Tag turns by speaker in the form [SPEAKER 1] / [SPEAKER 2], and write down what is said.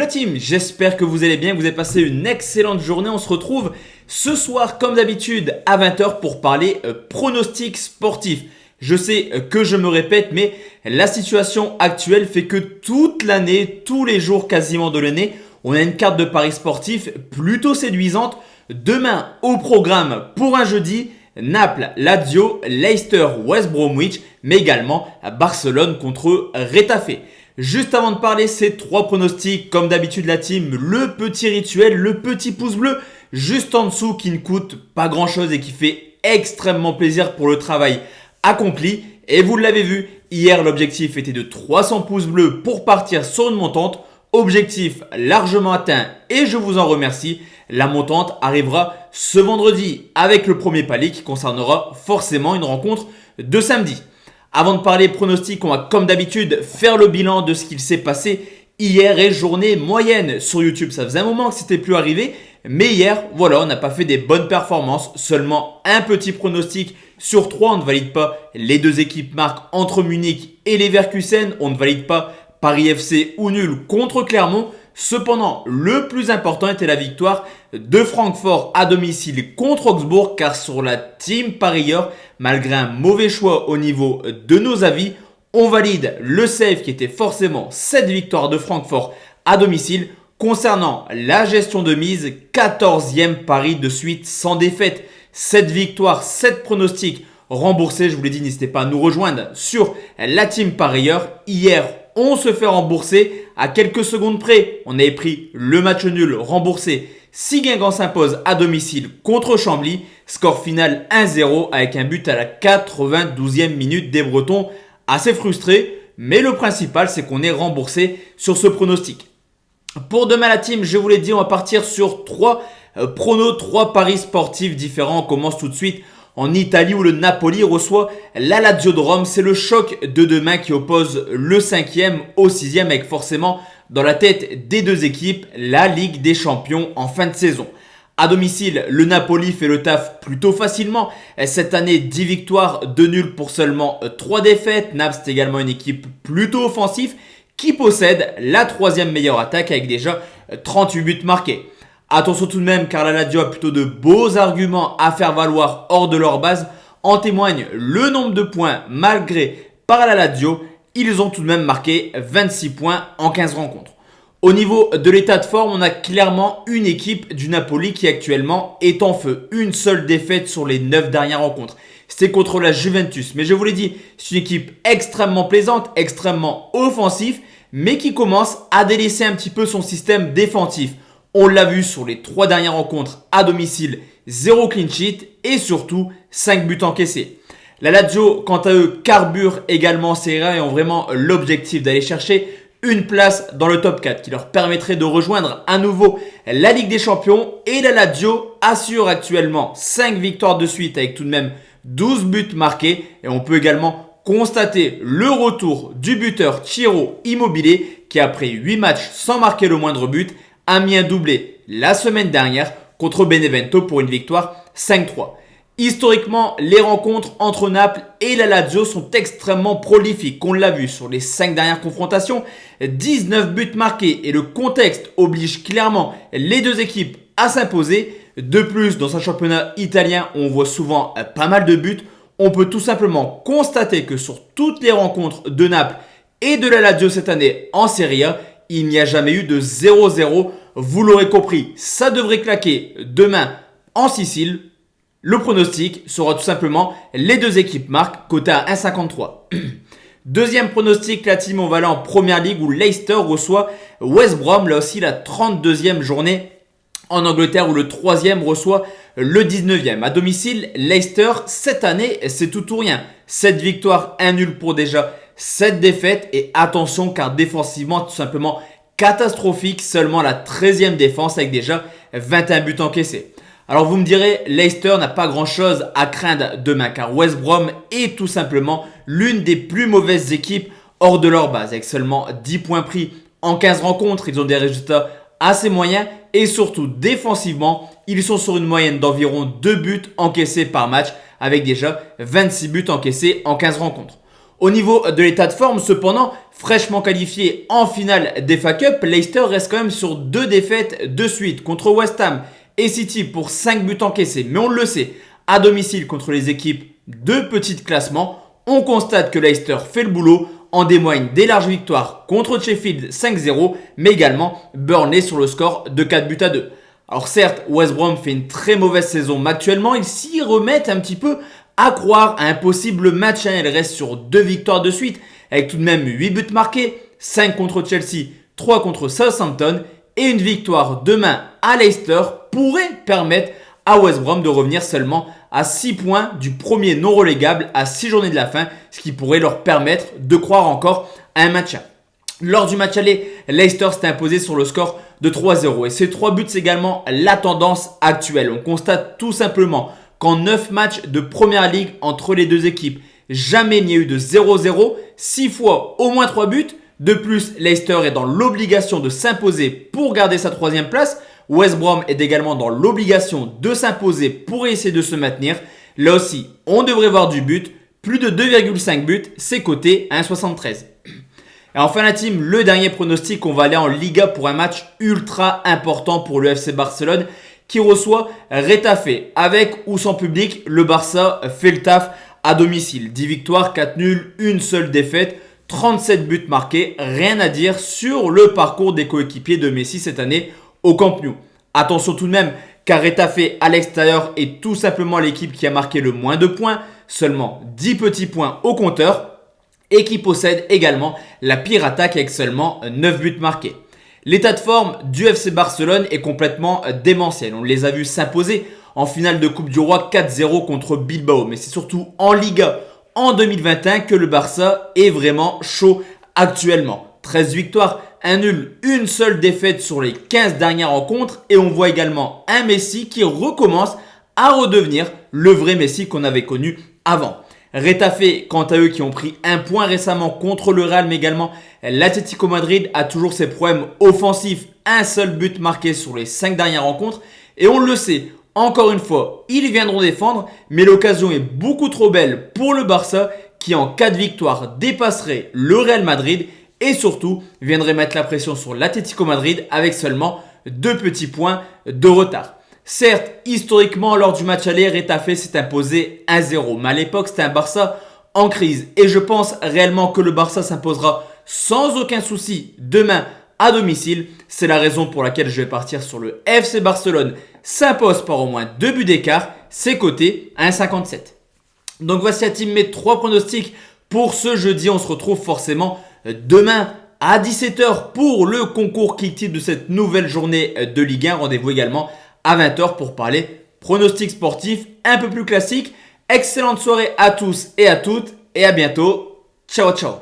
[SPEAKER 1] la team, j'espère que vous allez bien, que vous avez passé une excellente journée. On se retrouve ce soir comme d'habitude à 20h pour parler pronostics sportifs. Je sais que je me répète, mais la situation actuelle fait que toute l'année, tous les jours quasiment de l'année, on a une carte de paris sportifs plutôt séduisante. Demain au programme pour un jeudi, Naples, Lazio, Leicester, West Bromwich, mais également Barcelone contre Retafe. Juste avant de parler ces trois pronostics, comme d'habitude la team, le petit rituel, le petit pouce bleu juste en dessous qui ne coûte pas grand chose et qui fait extrêmement plaisir pour le travail accompli. Et vous l'avez vu, hier l'objectif était de 300 pouces bleus pour partir sur une montante. Objectif largement atteint et je vous en remercie. La montante arrivera ce vendredi avec le premier palier qui concernera forcément une rencontre de samedi. Avant de parler pronostics, on va comme d'habitude faire le bilan de ce qu'il s'est passé hier et journée moyenne sur YouTube. Ça faisait un moment que c'était plus arrivé, mais hier, voilà, on n'a pas fait des bonnes performances. Seulement un petit pronostic sur 3. On ne valide pas les deux équipes marques entre Munich et Leverkusen. On ne valide pas Paris FC ou nul contre Clermont. Cependant, le plus important était la victoire de Francfort à domicile contre Augsbourg, car sur la team parieur, malgré un mauvais choix au niveau de nos avis, on valide le save qui était forcément cette victoire de Francfort à domicile. Concernant la gestion de mise, 14e pari de suite sans défaite. 7 victoires, 7 pronostics remboursés. Je vous l'ai dit, n'hésitez pas à nous rejoindre sur la team parieur. Hier, on se fait rembourser à quelques secondes près. On avait pris le match nul remboursé si Guingamp s'impose à domicile contre Chambly. Score final 1-0 avec un but à la 92e minute des Bretons. Assez frustré, mais le principal c'est qu'on est remboursé sur ce pronostic. Pour demain la team, je vous l'ai dit, on va partir sur 3 paris sportifs différents. On commence tout de suite en Italie où le Napoli reçoit la Lazio de Rome. C'est le choc de demain qui oppose le 5e au 6e avec forcément dans la tête des deux équipes la Ligue des Champions en fin de saison. À domicile, le Napoli fait le taf plutôt facilement. Cette année, 10 victoires, 2 nuls pour seulement 3 défaites. Naples est également une équipe plutôt offensive qui possède la 3e meilleure attaque avec déjà 38 buts marqués. Attention tout de même car la Lazio a plutôt de beaux arguments à faire valoir hors de leur base. En témoigne le nombre de points malgré par la Lazio. Ils ont tout de même marqué 26 points en 15 rencontres. Au niveau de l'état de forme, on a clairement une équipe du Napoli qui actuellement est en feu. Une seule défaite sur les 9 dernières rencontres. C'était contre la Juventus. Mais je vous l'ai dit, c'est une équipe extrêmement plaisante, extrêmement offensive, mais qui commence à délaisser un petit peu son système défensif. On l'a vu sur les 3 dernières rencontres à domicile, 0 clean sheet et surtout 5 buts encaissés. La Lazio, quant à eux, carbure également ces rangs et ont vraiment l'objectif d'aller chercher une place dans le top 4 qui leur permettrait de rejoindre à nouveau la Ligue des Champions. Et la Lazio assure actuellement 5 victoires de suite avec tout de même 12 buts marqués. Et on peut également constater le retour du buteur Ciro Immobile qui après 8 matchs sans marquer le moindre but a mis un doublé la semaine dernière contre Benevento pour une victoire 5-3. Historiquement, les rencontres entre Naples et la Lazio sont extrêmement prolifiques. On l'a vu sur les 5 dernières confrontations, 19 buts marqués et le contexte oblige clairement les deux équipes à s'imposer. De plus, dans un championnat italien où on voit souvent pas mal de buts, on peut tout simplement constater que sur toutes les rencontres de Naples et de la Lazio cette année en Serie A, il n'y a jamais eu de 0-0. Vous l'aurez compris, ça devrait claquer demain en Sicile. Le pronostic sera tout simplement les deux équipes marquent, coté à 1,53. Deuxième pronostic, la team on va aller en première ligue où Leicester reçoit West Brom. Là aussi la 32e journée en Angleterre où le 3e reçoit le 19e. À domicile, Leicester cette année c'est tout ou rien. 7 victoires, 1 nul pour déjà 7 défaites. Et attention car défensivement tout simplement catastrophique. Seulement la 13e défense avec déjà 21 buts encaissés. Alors vous me direz, Leicester n'a pas grand chose à craindre demain car West Brom est tout simplement l'une des plus mauvaises équipes hors de leur base. Avec seulement 10 points pris en 15 rencontres, ils ont des résultats assez moyens et surtout défensivement, ils sont sur une moyenne d'environ 2 buts encaissés par match avec déjà 26 buts encaissés en 15 rencontres. Au niveau de l'état de forme, cependant, fraîchement qualifié en finale des FA Cup, Leicester reste quand même sur 2 défaites de suite contre West Ham et City pour 5 buts encaissés. Mais on le sait, à domicile contre les équipes de petit classement, on constate que Leicester fait le boulot en témoignent des larges victoires contre Sheffield 5-0, mais également Burnley sur le score de 4 buts à 2. Alors certes, West Brom fait une très mauvaise saison, mais actuellement ils s'y remettent un petit peu à croire à un possible match. Elle reste sur 2 victoires de suite, avec tout de même 8 buts marqués, 5 contre Chelsea, 3 contre Southampton, et une victoire demain à Leicester pourrait permettre à West Brom de revenir seulement à 6 points du premier non relégable à 6 journées de la fin, ce qui pourrait leur permettre de croire encore à un match. Lors du match aller, Leicester s'est imposé sur le score de 3-0 et ces 3 buts c'est également la tendance actuelle. On constate tout simplement qu'en 9 matchs de Première Ligue entre les deux équipes, jamais il n'y a eu de 0-0, 6 fois au moins 3 buts. De plus, Leicester est dans l'obligation de s'imposer pour garder sa 3e place. West Brom est également dans l'obligation de s'imposer pour essayer de se maintenir. Là aussi, on devrait voir du but. Plus de 2,5 buts, c'est coté à 1,73. Et enfin la team, le dernier pronostic, on va aller en Liga pour un match ultra important pour le FC Barcelone qui reçoit Retafe. Avec ou sans public, le Barça fait le taf à domicile. 10 victoires, 4 nuls, une seule défaite, 37 buts marqués. Rien à dire sur le parcours des coéquipiers de Messi cette année au Camp Nou. Attention tout de même, car Retafe à l'extérieur est tout simplement l'équipe qui a marqué le moins de points, seulement 10 petits points au compteur, et qui possède également la pire attaque avec seulement 9 buts marqués. L'état de forme du FC Barcelone est complètement démentiel. On les a vus s'imposer en finale de Coupe du Roi 4-0 contre Bilbao, mais c'est surtout en Liga en 2021 que le Barça est vraiment chaud actuellement. 13 victoires, un nul, une seule défaite sur les 15 dernières rencontres, et on voit également un Messi qui recommence à redevenir le vrai Messi qu'on avait connu avant. Retafe, quant à eux, qui ont pris un point récemment contre le Real, mais également l'Atlético Madrid a toujours ses problèmes offensifs. Un seul but marqué sur les 5 dernières rencontres. Et on le sait, encore une fois, ils viendront défendre, mais l'occasion est beaucoup trop belle pour le Barça qui, en cas de victoire, dépasserait le Real Madrid et surtout viendrait mettre la pression sur l'Atlético Madrid avec seulement 2 petits points de retard. Certes, historiquement, lors du match aller, Retafe s'est imposé 1-0. Mais à l'époque, c'était un Barça en crise. Et je pense réellement que le Barça s'imposera sans aucun souci demain à domicile. C'est la raison pour laquelle je vais partir sur le FC Barcelone s'impose par au moins 2 buts d'écart. C'est coté à 1,57. Donc voici à team mes 3 pronostics pour ce jeudi. On se retrouve forcément demain à 17h pour le concours kick tip de cette nouvelle journée de Ligue 1. Rendez-vous également à 20h pour parler pronostics sportifs un peu plus classiques. Excellente soirée à tous et à toutes et à bientôt. Ciao ciao.